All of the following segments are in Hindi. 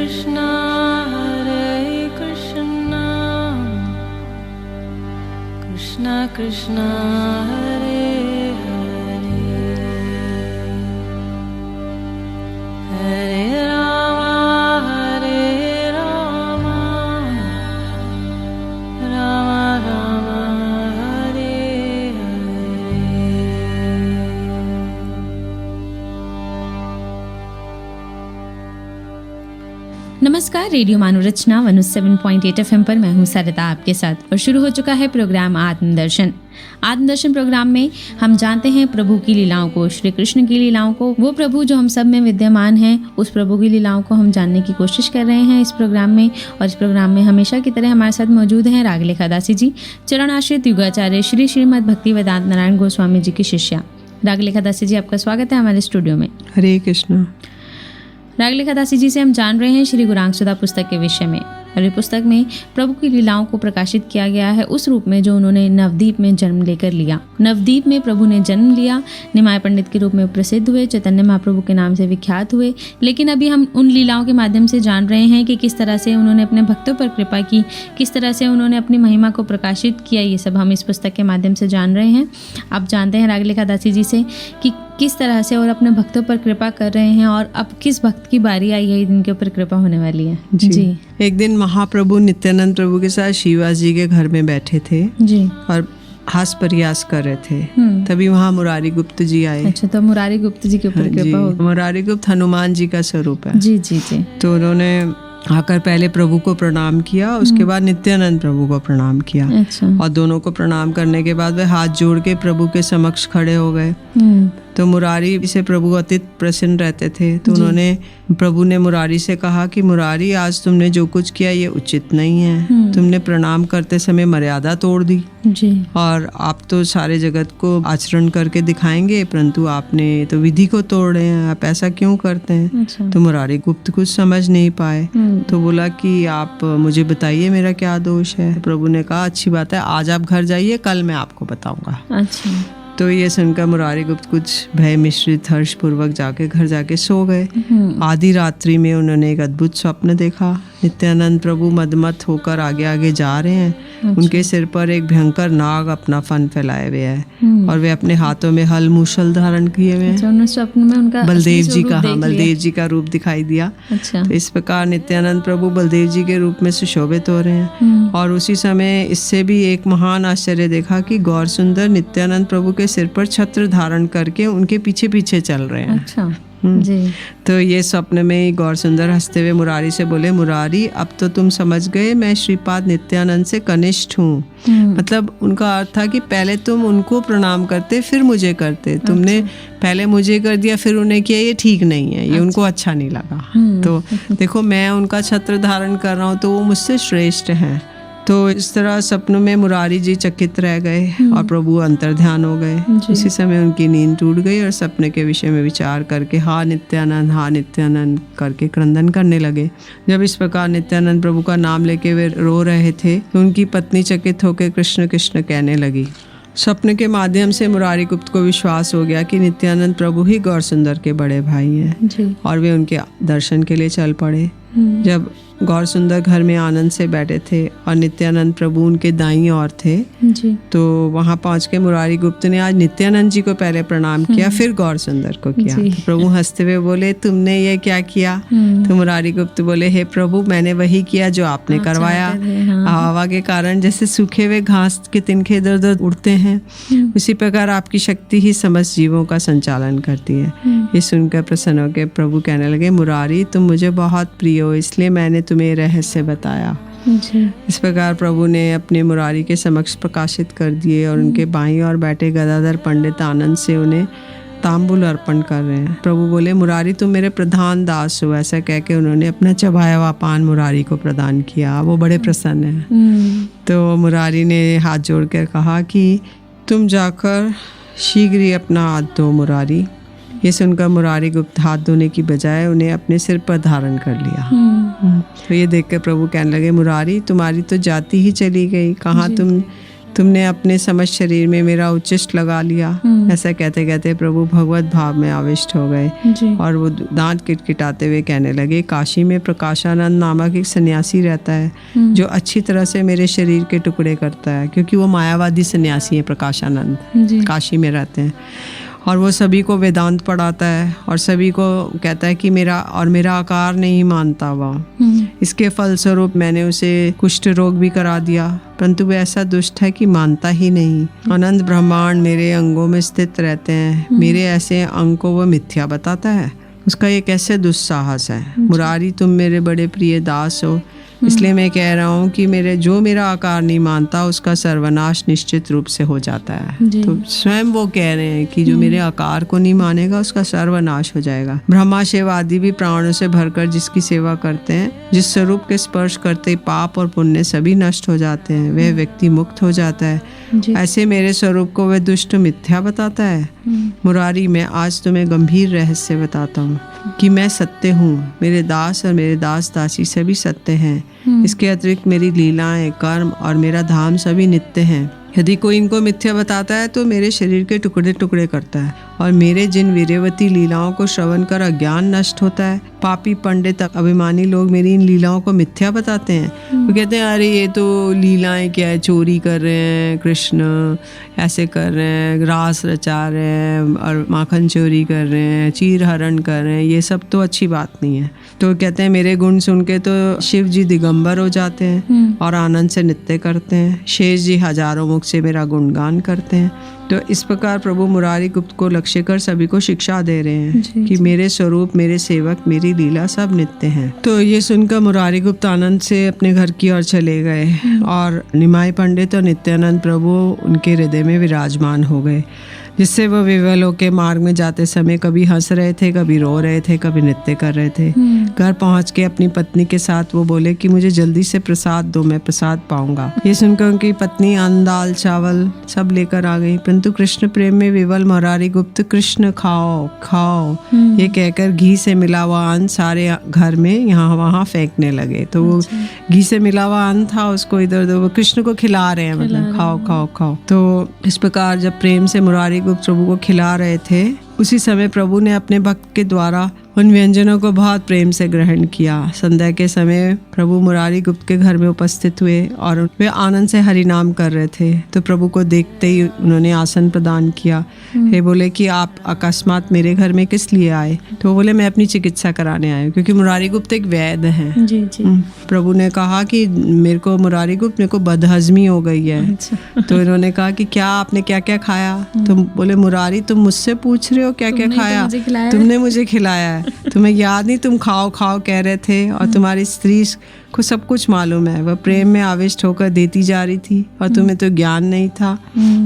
Krishna Hare Hare Hare Rama Rama Rama Hare Hare. नमस्कार, रेडियो मानव रचना 107.8 FM पर मैं हूँ सरिता आपके साथ और शुरू हो चुका है प्रोग्राम आत्मदर्शन। आत्मदर्शन प्रोग्राम में हम जानते हैं प्रभु की लीलाओं को, श्री कृष्ण की लीलाओं को। वो प्रभु जो हम सब में विद्यमान हैं, उस प्रभु की लीलाओं को हम जानने की कोशिश कर रहे हैं इस प्रोग्राम में। और इस प्रोग्राम में हमेशा की तरह हमारे साथ मौजूद हैं रागलेखा दासी जी, चरणाश्रित युगाचार्य श्री श्रीमद् भक्ति वेदांत नारायण गोस्वामी जी की शिष्या। रागलेखा दासी जी, आपका स्वागत है हमारे स्टूडियो में। हरे कृष्ण। रागलेखा दासी जी से हम जान रहे हैं श्री गुरांग सुधा पुस्तक के विषय में। और ये पुस्तक में प्रभु की लीलाओं को प्रकाशित किया गया है उस रूप में जो उन्होंने नवदीप में जन्म लेकर लिया। नवदीप में प्रभु ने जन्म लिया, निमाय पंडित के रूप में प्रसिद्ध हुए, चैतन्य महाप्रभु के नाम से विख्यात हुए। लेकिन अभी हम उन लीलाओं के माध्यम से जान रहे हैं कि किस तरह से उन्होंने अपने भक्तों पर कृपा की, किस तरह से उन्होंने अपनी महिमा को प्रकाशित किया। ये सब हम इस पुस्तक के माध्यम से जान रहे हैं। आप जानते हैं रागलेखा दासी जी से कि किस तरह से और अपने भक्तों पर कृपा कर रहे हैं और अब किस भक्त की बारी आई है जिनके ऊपर कृपा होने वाली है। जी। एक दिन महाप्रभु नित्यानंद प्रभु के साथ शिवास जी के घर में बैठे थे जी और हास प्रयास कर रहे थे। तभी वहाँ मुरारी गुप्त जी आए। अच्छा, तो मुरारी गुप्त जी के ऊपर कृपा होगी। मुरारी गुप्त हनुमान जी का स्वरूप है। जी जी जी। तो उन्होंने आकर पहले प्रभु को प्रणाम किया, उसके बाद नित्यानंद प्रभु को प्रणाम किया। अच्छा। और दोनों को प्रणाम करने के बाद वे हाथ जोड़ के प्रभु के समक्ष खड़े हो गए। तो मुरारी से प्रभु अति प्रसन्न रहते थे। तो प्रभु ने मुरारी से कहा कि मुरारी, आज तुमने जो कुछ किया ये उचित नहीं है। तुमने प्रणाम करते समय मर्यादा तोड़ दी जी। और आप तो सारे जगत को आचरण करके दिखाएंगे, परंतु आपने तो विधि को तोड़ रहे हैं। आप ऐसा क्यों करते हैं? अच्छा। तो मुरारी गुप्त कुछ समझ नहीं पाए। तो बोला कि आप मुझे बताइए मेरा क्या दोष है। प्रभु ने कहा अच्छी बात है, आज आप घर जाइए, कल मैं आपको बताऊंगा। अच्छा। तो ये सुनकर मुरारी गुप्त कुछ भय मिश्रित हर्ष पूर्वक घर जाके सो गए। आधी रात्रि में उन्होंने एक अद्भुत स्वप्न देखा। नित्यानंद प्रभु मदमत होकर आगे आगे जा रहे हैं। अच्छा। उनके सिर पर एक भयंकर नाग अपना फन फैलाए हुए है और वे अपने हाथों में हल मूसल धारण किए हुए हैं। अच्छा, स्वप्न में उनका बलदेव जी का बलदेव जी का रूप दिखाई दिया। अच्छा। तो इस प्रकार नित्यानंद प्रभु बलदेव जी के रूप में सुशोभित हो रहे हैं। और उसी समय इससे भी एक महान आश्चर्य देखा कि गौर सुंदर नित्यानंद प्रभु के सिर पर छत्र धारण करके उनके पीछे पीछे चल रहे हैं। अच्छा। जी। तो ये स्वप्न में गौर सुंदर हंसते हुए मुरारी से बोले, मुरारी अब तो तुम समझ गए मैं श्रीपाद नित्यानंद से कनिष्ठ हूँ। मतलब उनका अर्थ था कि पहले तुम उनको प्रणाम करते फिर मुझे करते। तुमने पहले मुझे कर दिया फिर उन्हें किया, ये ठीक नहीं है। ये उनको अच्छा नहीं लगा। तो देखो, मैं उनका छत्र धारण कर रहा हूँ तो वो मुझसे श्रेष्ठ हैं। तो इस तरह सपनों में मुरारी जी चकित रह गए और प्रभु अंतर्ध्यान हो गए। इसी समय उनकी नींद टूट गई और सपने के विषय में विचार करके हा नित्यानंद करके क्रंदन करने लगे। जब इस प्रकार नित्यानंद प्रभु का नाम लेके वे रो रहे थे तो उनकी पत्नी चकित होकर कृष्ण कृष्ण कहने लगी। स्वप्न के माध्यम से मुरारी गुप्त को विश्वास हो गया कि नित्यानंद प्रभु ही गौर सुंदर के बड़े भाई हैं और वे उनके दर्शन के लिए चल पड़े। जब गौर सुंदर घर में आनंद से बैठे थे और नित्यानंद प्रभु उनके दाईं ओर थे जी। तो वहां पहुंच के मुरारी गुप्त ने आज नित्यानंद जी को पहले प्रणाम किया, फिर गौर सुंदर को किया। तो प्रभु हंसते हुए बोले, तुमने ये क्या किया? तो मुरारी गुप्त बोले, हे प्रभु, मैंने वही किया जो आपने करवाया। हवा के कारण जैसे सूखे हुए घास के तिनके इधर उधर उड़ते हैं, उसी प्रकार आपकी शक्ति ही समस्त जीवों का संचालन करती है। ये सुनकर प्रसन्न होकर प्रभु कहने लगे, मुरारी तुम मुझे बहुत प्रिय हो, इसलिए मैंने तुम्हें रहस्य बताया। इस प्रकार प्रभु ने अपने मुरारी के समक्ष प्रकाशित कर दिए और उनके बाईं ओर बैठे गदाधर पंडित आनंद से उन्हें तांबुल अर्पण कर रहे हैं। प्रभु बोले, मुरारी तुम मेरे प्रधान दास हो। ऐसा कह के उन्होंने अपना चबाया हुआ पान मुरारी को प्रदान किया। वो बड़े प्रसन्न हैं। तो मुरारी ने हाथ जोड़कर कहा कि तुम जाकर शीघ्र ही अपना हाथ धो मुरारी। ये सुनकर मुरारी गुप्त हाथ धोने की बजाय उन्हें अपने सिर पर धारण कर लिया। तो ये देखकर प्रभु कहने लगे, मुरारी तुम्हारी तो जाति ही चली गई। कहाँ तुमने अपने समस्त शरीर में मेरा उच्चिष्ट लगा लिया। ऐसा कहते कहते प्रभु भगवत भाव में आविष्ट हो गए जी। और वो दांत किटकिटाते हुए कहने लगे, काशी में प्रकाशानंद नामक एक सन्यासी रहता है जो अच्छी तरह से मेरे शरीर के टुकड़े करता है, क्योंकि वो मायावादी सन्यासी है प्रकाशानंद, जी। काशी में रहते हैं। और वो सभी को वेदांत पढ़ाता है और सभी को कहता है कि मेरा आकार नहीं मानता वह। इसके फलस्वरूप मैंने उसे कुष्ठ रोग भी करा दिया, परंतु वह ऐसा दुष्ट है कि मानता ही नहीं। अनंत ब्रह्मांड मेरे अंगों में स्थित रहते हैं, मेरे ऐसे अंग को वह मिथ्या बताता है। उसका ये कैसे दुस्साहस है। मुरारी तुम मेरे बड़े प्रिय दास हो, इसलिए मैं कह रहा हूँ कि मेरा आकार नहीं मानता उसका सर्वनाश निश्चित रूप से हो जाता है। तो स्वयं वो कह रहे हैं कि जो मेरे आकार को नहीं मानेगा उसका सर्वनाश हो जाएगा। ब्रह्मा शिव आदि भी प्राणों से भरकर जिसकी सेवा करते हैं, जिस स्वरूप के स्पर्श करते पाप और पुण्य सभी नष्ट हो जाते हैं, वह व्यक्ति मुक्त हो जाता है। ऐसे मेरे स्वरूप को वह दुष्ट मिथ्या बताता है। मुरारी मैं आज तुम्हें गंभीर रहस्य बताता हूँ कि मैं सत्य हूँ, मेरे दास और मेरे दास दासी सभी सत्य हैं। इसके अतिरिक्त मेरी लीलाएं, कर्म और मेरा धाम सभी नित्य हैं। यदि कोई इनको मिथ्या बताता है तो मेरे शरीर के टुकड़े टुकड़े करता है और मेरे जिन वीर्यवती लीलाओं को श्रवण कर अज्ञान नष्ट होता है। पापी पंडित अभिमानी लोग मेरी इन लीलाओं को मिथ्या बताते हैं। वो कहते हैं अरे ये तो लीलाएं क्या है, चोरी कर रहे हैं कृष्ण, ऐसे कर रहे हैं, रास रचा रहे हैं और माखन चोरी कर रहे हैं, चीर हरण कर रहे हैं, ये सब तो अच्छी बात नहीं है। तो कहते हैं मेरे गुण सुन के तो शिव जी दिगंबर हो जाते हैं और आनंद से नृत्य करते हैं। शेष जी हजारों मुख से मेरा गुणगान करते हैं। तो इस प्रकार प्रभु मुरारी गुप्त को लक्ष्य कर सभी को शिक्षा दे रहे हैं कि मेरे स्वरूप, मेरे सेवक, मेरी लीला सब नित्य हैं। तो ये सुनकर मुरारी गुप्त आनंद से अपने घर की ओर चले गए और निमाई पंडित और नित्यानंद प्रभु उनके हृदय में विराजमान हो गए, जिससे वह विवल होकर मार्ग में जाते समय कभी हंस रहे थे, कभी रो रहे थे, कभी नृत्य कर रहे थे। घर पहुंच के अपनी पत्नी के साथ वो बोले कि मुझे जल्दी से प्रसाद दो, मैं प्रसाद पाऊंगा। ये सुनकर उनकी पत्नी अन्न, दाल, चावल सब लेकर आ गई, परंतु कृष्ण प्रेम में विवल मुरारी गुप्त कृष्ण खाओ खाओ ये कहकर घी से मिला हुआ अन्न सारे घर में यहाँ वहाँ फेंकने लगे। तो वो घी से मिला हुआ अन्न था, उसको इधर उधर वो कृष्ण को खिला रहे हैं, मतलब खाओ खाओ खाओ। तो इस प्रकार जब प्रेम से मुरारी गुप्त प्रभु को खिला रहे थे, उसी समय प्रभु ने अपने भक्त के द्वारा उन व्यंजनों को बहुत प्रेम से ग्रहण किया। संध्या के समय प्रभु मुरारी गुप्त के घर में उपस्थित हुए और वे आनंद से हरि नाम कर रहे थे। तो प्रभु को देखते ही उन्होंने आसन प्रदान किया। ये बोले कि आप अकस्मात मेरे घर में किस लिए आए? तो बोले मैं अपनी चिकित्सा कराने आया, क्योंकि मुरारी गुप्त एक वैद्य हैं। जी जी। प्रभु ने कहा कि मेरे को मुरारी गुप्त, मेरे को बदहजमी हो गई है। तो इन्होंने कहा कि क्या आपने क्या क्या खाया? तो बोले मुरारी तुम मुझसे पूछ रहे हो क्या क्या खाया? तुमने मुझे खिलाया है, तुम्हें याद नहीं? तुम खाओ खाओ कह रहे थे और तुम्हारी स्त्री को सब कुछ मालूम है। वह प्रेम में आविष्ट होकर देती जा रही थी और तुम्हें तो ज्ञान नहीं था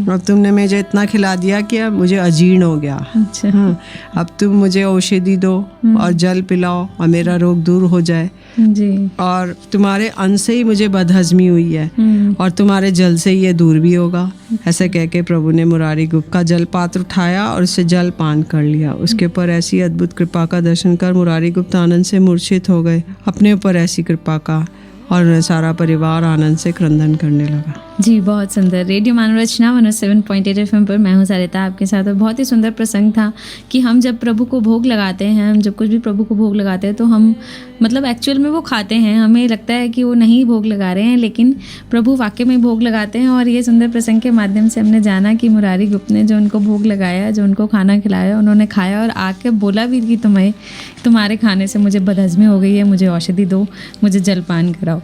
और तुमने मुझे इतना खिला दिया कि अब मुझे अजीर्ण हो गया। अब तुम मुझे औषधि दो और जल पिलाओ और मेरा रोग दूर हो जाए। जी। और तुम्हारे अन्न से ही मुझे बदहजमी हुई है और तुम्हारे जल से ही ये दूर भी होगा। ऐसे कह के प्रभु ने मुरारी गुप्त का जल पात्र उठाया और उससे जल पान कर लिया। उसके ऊपर ऐसी अद्भुत कृपा का दर्शन कर मुरारी गुप्त आनंद से मूर्छित हो गए। अपने ऊपर ऐसी कृपा का, और सारा परिवार आनंद से क्रंदन करने लगा। जी, बहुत सुंदर। रेडियो मानव रचना 107.8 FM पर मैं हूँ सरिता आपके साथ। और बहुत ही सुंदर प्रसंग था कि हम जब प्रभु को भोग लगाते हैं, हम जब कुछ भी प्रभु को भोग लगाते हैं तो हम मतलब एक्चुअल में वो खाते हैं, हमें लगता है कि वो नहीं भोग लगा रहे हैं, लेकिन प्रभु वाकई में भोग लगाते हैं। और ये सुंदर प्रसंग के माध्यम से हमने जाना कि मुरारी गुप्त ने जो उनको भोग लगाया, जो उनको खाना खिलाया, उन्होंने खाया और आके बोला भी कि तुम्हारे खाने से मुझे बदहजमी हो गई है, मुझे औषधि दो, मुझे जलपान कराओ।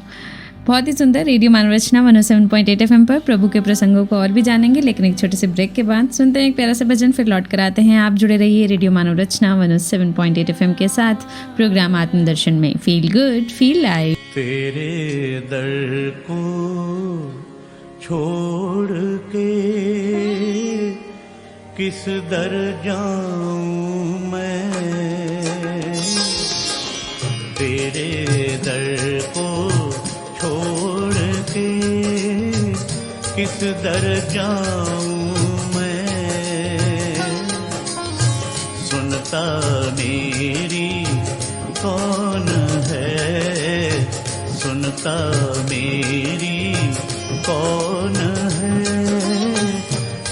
बहुत ही सुंदर। रेडियो मानव रचना 107.8 FM पर प्रभु के प्रसंगों को और भी जानेंगे, लेकिन एक छोटे से ब्रेक के बाद सुनते हैं एक प्यारा सा भजन, फिर लौट कर आते हैं। आप जुड़े रहिए रेडियो मानव रचना 107.8 FM के साथ, प्रोग्राम आत्मदर्शन में। Feel good, feel live. तेरे दर को छोड़ के किस दर जाऊं मैं, तेरे दर को छोड़ के किस दर जाऊं मैं, सुनता मेरी कौन है, सुनता मेरी कौन है।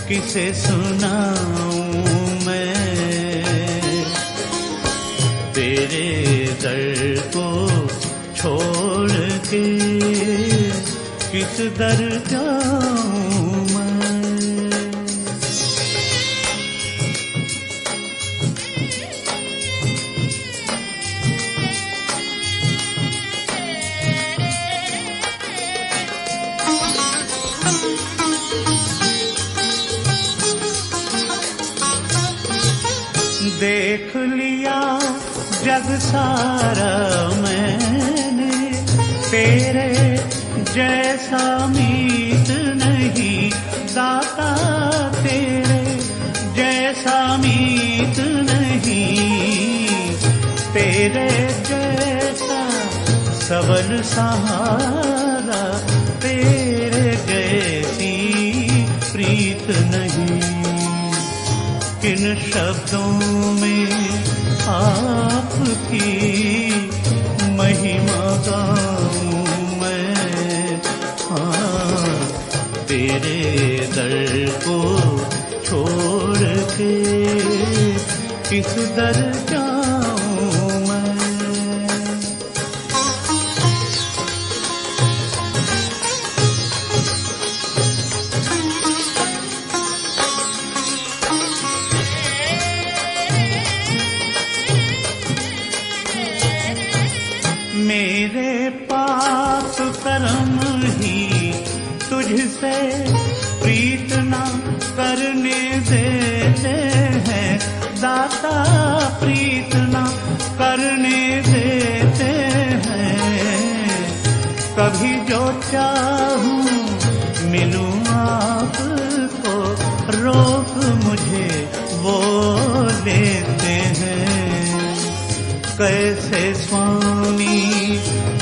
किसे सुनाऊं मैं, तेरे दर को छोड़ के किस दर जाऊं मैं। देख लिया जग सारा मैंने, तेरे जैसा मीत नहीं दाता, तेरे जैसा मीत नहीं, तेरे जैसा सबल सहारा, तेरे जैसी प्रीत नहीं। किन शब्दों में आपकी महिमा गाऊं मैं, हाँ तेरे दर को छोड़ के किस दर जाऊं मैं। मेरे पाप कर्म ही तुझसे प्रीत ना करने देते हैं दाता, प्रीत ना करने देते हैं। कभी जो चाहूं मिलूं आपको, रोक मुझे वो लेते हैं। कैसे स्वामी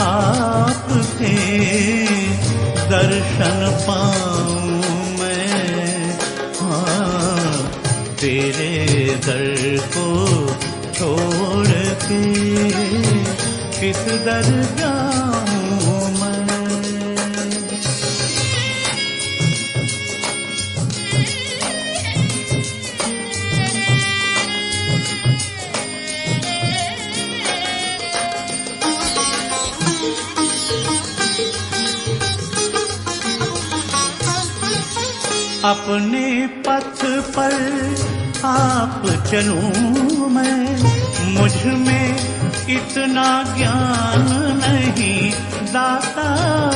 आपके दर्शन पाऊं मैं, हाँ तेरे दर को छोड़ के किस दर जाऊं मैं। अपने पथ पर आप चलूं मैं, मुझ में इतना ज्ञान नहीं दाता,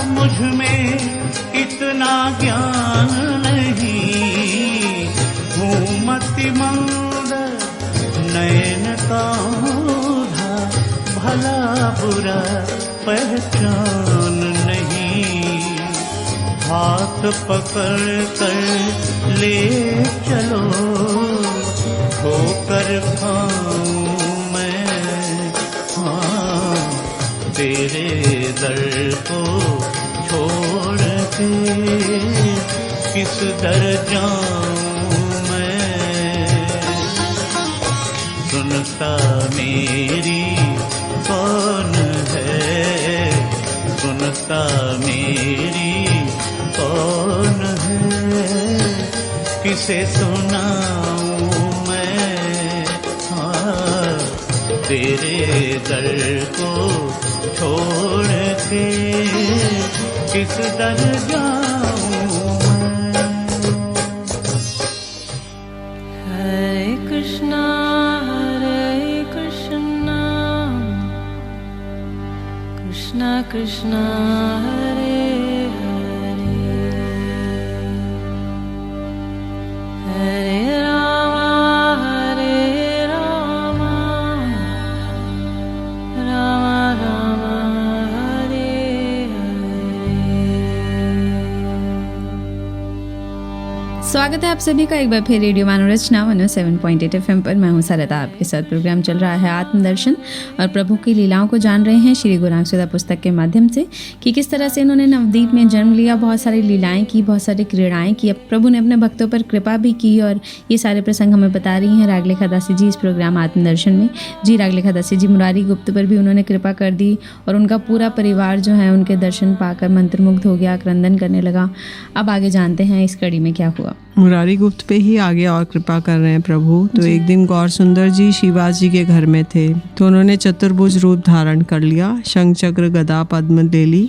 मुझ में इतना ज्ञान नहीं। हूँ मतिमंद नयन का ओढ़ा, भला बुरा पहचान नहीं। हाथ पकड़ कर ले चलो, होकर खाऊं मैं, हाँ तेरे दर को छोड़ के किस दर जाऊं मैं। सुनता मेरी कौन है, सुनता मेरी कौन है, किसे सुनाऊं मैं, हाँ तेरे दर को छोड़ के किस दर जाऊं मैं। हरे कृष्णा कृष्णा कृष्णा हरे स्वागत है आप सभी का एक बार फिर रेडियो मनोरचना 107.8 FM पर। मैं हूं सरदा, आपके साथ प्रोग्राम चल रहा है आत्मदर्शन, और प्रभु की लीलाओं को जान रहे हैं श्री गुरांगसुधा पुस्तक के माध्यम से कि किस तरह से इन्होंने नवद्वीप में जन्म लिया, बहुत सारी लीलाएं की, बहुत सारी क्रीड़ाएं की, प्रभु ने अपने भक्तों पर कृपा भी की, और ये सारे प्रसंग हमें बता रही हैं रागलेखा दासी जी इस प्रोग्राम आत्मदर्शन में। जी रागलेखा दासी जी मुरारी गुप्त पर भी उन्होंने कृपा कर दी, और उनका पूरा परिवार जो है उनके दर्शन पाकर मंत्रमुग्ध हो गया, क्रंदन करने लगा। अब आगे जानते हैं इस कड़ी में क्या हुआ। मुरारी गुप्त पे ही आगे और कृपा कर रहे हैं प्रभु। तो एक दिन गौर सुंदर जी शिवाजी जी के घर में थे, तो उन्होंने चतुर्भुज रूप धारण कर लिया, शंख चक्र गदा पद्म ले ली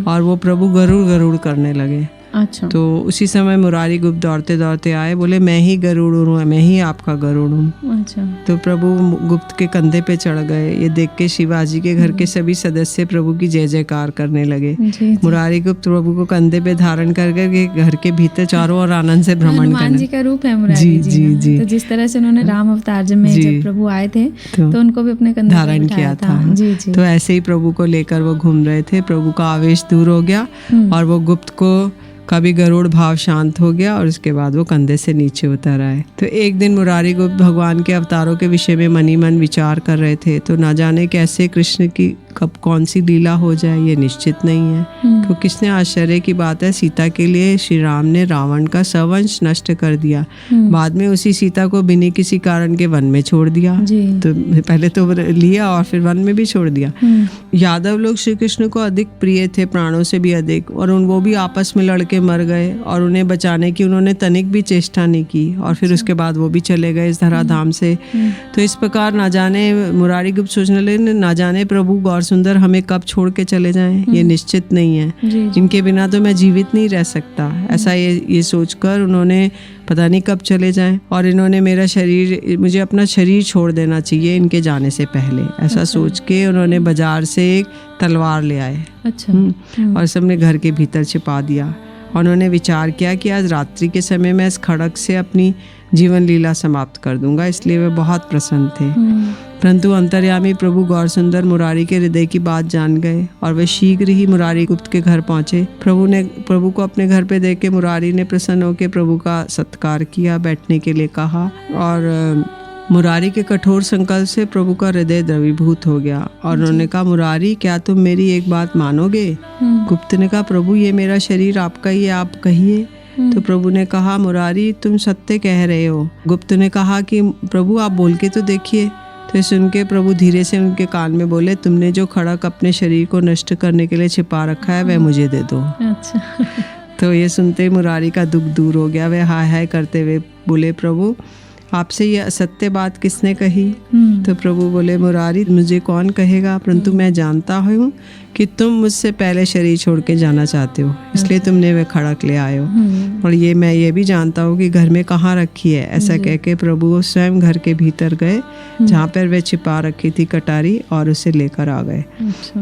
और वो प्रभु गरुड़ गरुड़ करने लगे। अच्छा। तो उसी समय मुरारी गुप्त दौड़ते दौड़ते आए, बोले मैं ही गरुड़ हूँ, मैं ही आपका गरुड़ हूँ। अच्छा। तो प्रभु गुप्त के कंधे पे चढ़ गए। ये देख के शिवाजी के घर के सभी सदस्य प्रभु की जय जयकार करने लगे। मुरारी गुप्त प्रभु को कंधे पे धारण करके घर के भीतर चारों ओर आनंद से भ्रमण करने। हनुमान जी का रूप है मुरारी जी। जी। तो जिस तरह से उन्होंने राम अवतार में जब प्रभु आए थे तो उनको भी अपने कंधे धारण किया था। जी जी। तो ऐसे ही प्रभु को लेकर वो घूम रहे थे। प्रभु का आवेश दूर हो गया और वो गुप्त को कभी गरुड़ भाव शांत हो गया और उसके बाद वो कंधे से नीचे उतर आए। तो एक दिन मुरारी गुप्त भगवान के अवतारों के विषय में मनी मन विचार कर रहे थे। तो ना जाने कैसे कृष्ण की कब कौन सी लीला हो जाए ये निश्चित नहीं है। तो किसने आश्चर्य की बात है, सीता के लिए श्री राम ने रावण का सर्वंश नष्ट कर दिया, बाद में उसी सीता को बिना किसी कारण के वन में छोड़ दिया। तो पहले तो लिया और फिर वन में भी छोड़ दिया। यादव लोग श्री कृष्ण को अधिक प्रिय थे, प्राणों से भी अधिक, और वो भी आपस में लड़के मर गए और उन्हें बचाने की उन्होंने तनिक भी चेष्टा नहीं की और फिर उसके बाद वो भी चले गए इस धराधाम से। तो इस प्रकार ना जाने मुरारी गुप्त सोचने लगे, ना जाने प्रभु गौर सुंदर हमें कब छोड़ के चले जाएं, ये निश्चित नहीं है। इनके बिना तो मैं जीवित नहीं रह सकता। ऐसा ये सोचकर उन्होंने पता नहीं कब चले जाएं और इन्होंने मुझे अपना शरीर छोड़ देना चाहिए इनके जाने से पहले। ऐसा सोच के उन्होंने बाजार से एक तलवार ले आए। अच्छा। और सबने घर के भीतर छिपा दिया। उन्होंने विचार किया कि आज रात्रि के समय मैं इस खड़ग से अपनी जीवन लीला समाप्त कर दूंगा, इसलिए वे बहुत प्रसन्न थे। परंतु अंतर्यामी प्रभु गौर सुंदर मुरारी के हृदय की बात जान गए और वे शीघ्र ही मुरारी गुप्त के घर पहुंचे। प्रभु को अपने घर पे देख के मुरारी ने प्रसन्न होकर प्रभु का सत्कार किया, बैठने के लिए कहा और मुरारी के कठोर संकल्प से प्रभु का हृदय द्रवीभूत हो गया और उन्होंने कहा, मुरारी क्या तुम मेरी एक बात मानोगे? गुप्त ने कहा, प्रभु ये मेरा शरीर आपका ही है, आप कहिए। तो प्रभु ने कहा, मुरारी तुम सत्य कह रहे हो। गुप्त ने कहा कि प्रभु आप बोल के तो देखिए। तो सुन के प्रभु धीरे से उनके कान में बोले, तुमने जो खड़ग अपने शरीर को नष्ट करने के लिए छिपा रखा है वह मुझे दे दो। अच्छा। तो ये सुनते ही मुरारी का दुख दूर हो गया। वे हाय हाय करते हुए बोले, प्रभु आपसे ये असत्य बात किसने कही? तो प्रभु बोले, मुरारी मुझे कौन कहेगा, परंतु मैं जानता हूँ कि तुम मुझसे पहले शरीर छोड़ के जाना चाहते हो, इसलिए तुमने वे खड़क ले आए हो। और मैं ये भी जानता हूँ कि घर में कहाँ रखी है। ऐसा कह के प्रभु स्वयं घर के भीतर गए जहाँ पर वे छिपा रखी थी कटारी और उसे लेकर आ गए।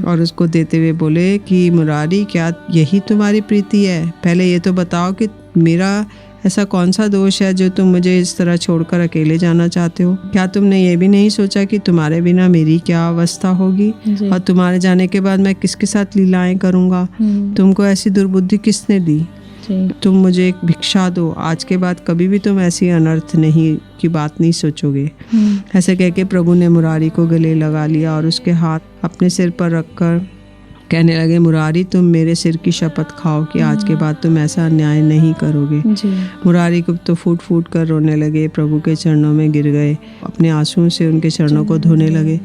और उसको देते हुए बोले कि मुरारी क्या यही तुम्हारी प्रीति है? पहले ये तो बताओ कि मेरा ऐसा कौन सा दोष है जो तुम मुझे इस तरह छोड़कर अकेले जाना चाहते हो? क्या तुमने ये भी नहीं सोचा कि तुम्हारे बिना मेरी क्या अवस्था होगी और तुम्हारे जाने के बाद मैं किसके साथ लीलाएं करूंगा? तुमको ऐसी दुर्बुद्धि किसने दी? तुम मुझे एक भिक्षा दो, आज के बाद कभी भी तुम ऐसी अनर्थ नहीं की बात नहीं सोचोगे। ऐसे कह के प्रभु ने मुरारी को गले लगा लिया और उसके हाथ अपने सिर पर रखकर कहने लगे, मुरारी तुम मेरे सिर की शपथ खाओ कि आज के बाद तुम ऐसा अन्याय नहीं करोगे। मुरारी गुप्त तो फूट फूट कर रोने लगे, प्रभु के चरणों में गिर गए, अपने आंसुओं से उनके चरणों को धोने लगे।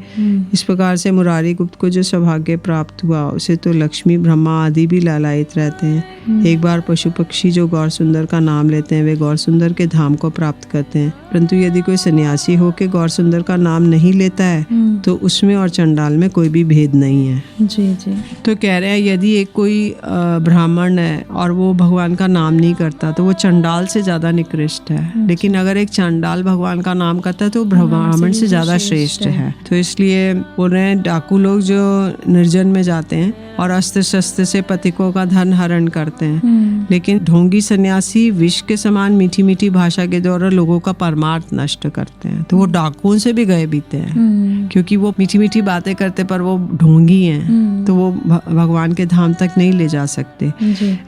इस प्रकार से मुरारी गुप्त को जो सौभाग्य प्राप्त हुआ उसे तो लक्ष्मी ब्रह्मा आदि भी लालायित रहते हैं। एक बार पशु पक्षी जो गौर सुंदर का नाम लेते हैं वे गौर सुंदर के धाम को प्राप्त करते हैं, परंतु यदि कोई सन्यासी होकर गौर सुंदर का नाम नहीं लेता है तो उसमें और चंडाल में कोई भी भेद नहीं है। जी जी। तो कह रहे हैं यदि एक कोई ब्राह्मण है और वो भगवान का नाम नहीं करता तो वो चंडाल से ज्यादा निकृष्ट है, लेकिन अगर एक चंडाल भगवान का नाम करता है तो ब्राह्मण से ज्यादा श्रेष्ठ है। तो इसलिए बोल रहे हैं डाकू लोग जो निर्जन में जाते हैं और अस्त्र शस्त्र से पथिकों का धन हरण करते हैं, लेकिन ढोंगी सन्यासी विष के समान मीठी मीठी भाषा के द्वारा लोगों का परमार्थ नष्ट करते हैं। तो वो डाकुओं से भी गए बीते हैं, क्योंकि वो मीठी मीठी बातें करते पर वो ढोंगी हैं, तो वो भगवान के धाम तक नहीं ले जा सकते।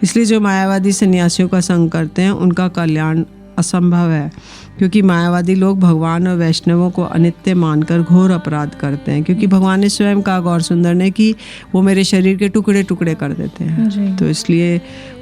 इसलिए जो मायावादी सन्यासियों का संग करते हैं उनका कल्याण असंभव है, क्योंकि मायावादी लोग भगवान और वैष्णवों को अनित्य मानकर घोर अपराध करते हैं, क्योंकि भगवान ने स्वयं कहा गौर सुंदर ने कि वो मेरे शरीर के टुकड़े टुकड़े कर देते हैं। तो इसलिए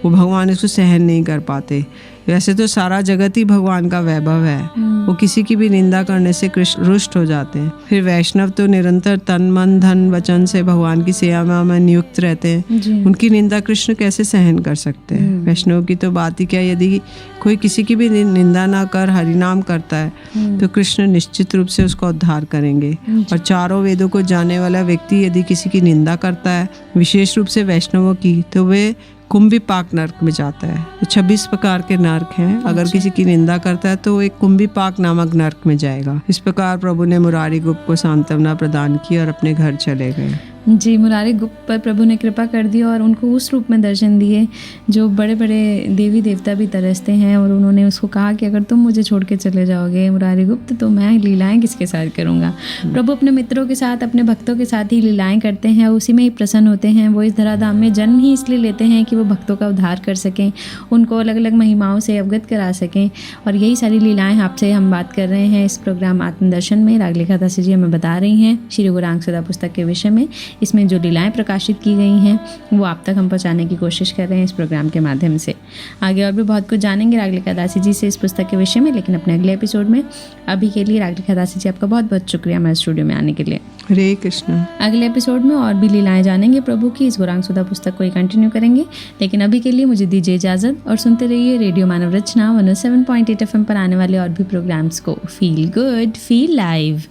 वो भगवान इसको सहन नहीं कर पाते। वैसे तो सारा जगत ही भगवान का वैभव है, वो किसी की भी निंदा करने से कृष्ण रुष्ट हो जाते हैं। फिर वैष्णव तो निरंतर तन मन धन वचन से भगवान की सेवा में नियुक्त रहते हैं, उनकी निंदा कृष्ण कैसे सहन कर सकते हैं। वैष्णव की तो बात ही क्या, यदि कोई किसी की भी निंदा ना कर हरिनाम करता है तो कृष्ण निश्चित रूप से उसका उद्धार करेंगे। और चारों वेदों को जानने वाला व्यक्ति यदि किसी की निंदा करता है, विशेष रूप से वैष्णवों की, तो वे कुंभीपाक नरक में जाता है। 26 प्रकार के नरक हैं, अगर किसी की निंदा करता है तो वो एक कुंभीपाक नामक नरक में जाएगा। इस प्रकार प्रभु ने मुरारी गुप्त को सांत्वना प्रदान की और अपने घर चले गए। जी, मुरारी गुप्त पर प्रभु ने कृपा कर दी और उनको उस रूप में दर्शन दिए जो बड़े बड़े देवी देवता भी तरसते हैं। और उन्होंने उसको कहा कि अगर तुम मुझे छोड़ के चले जाओगे मुरारी गुप्त, तो मैं लीलाएं किसके साथ करूँगा। प्रभु अपने मित्रों के साथ, अपने भक्तों के साथ ही लीलाएं करते हैं, उसी में ही प्रसन्न होते हैं। वो इस धराधाम में जन्म ही इसलिए लेते हैं कि वो भक्तों का उद्धार कर सकें, उनको अलग अलग महिमाओं से अवगत करा सकें। और यही सारी लीलाएं आपसे हम बात कर रहे हैं इस प्रोग्राम आत्मदर्शन में। रागलिका दासी जी हमें बता रही हैं श्री गौरांग सुधा पुस्तक के विषय में। इसमें जो लीलाएं प्रकाशित की गई हैं वो आप तक हम पहुंचाने की कोशिश कर रहे हैं इस प्रोग्राम के माध्यम से। आगे और भी बहुत कुछ जानेंगे रागलिका दासी जी से इस पुस्तक के विषय में, लेकिन अपने अगले एपिसोड में। अभी के लिए रागलिका दासी जी आपका बहुत बहुत शुक्रिया हमारे स्टूडियो में आने के लिए। हरे कृष्ण। अगले एपिसोड में और भी लीलाएं जानेंगे प्रभु की। इस गौरांग सुधा पुस्तक को ही कंटिन्यू करेंगे, लेकिन अभी के लिए मुझे दीजिए इजाजत और सुनते रहिए रेडियो मानव रचना 107.8 FM पर आने वाले और भी प्रोग्राम्स को। Feel good, feel live.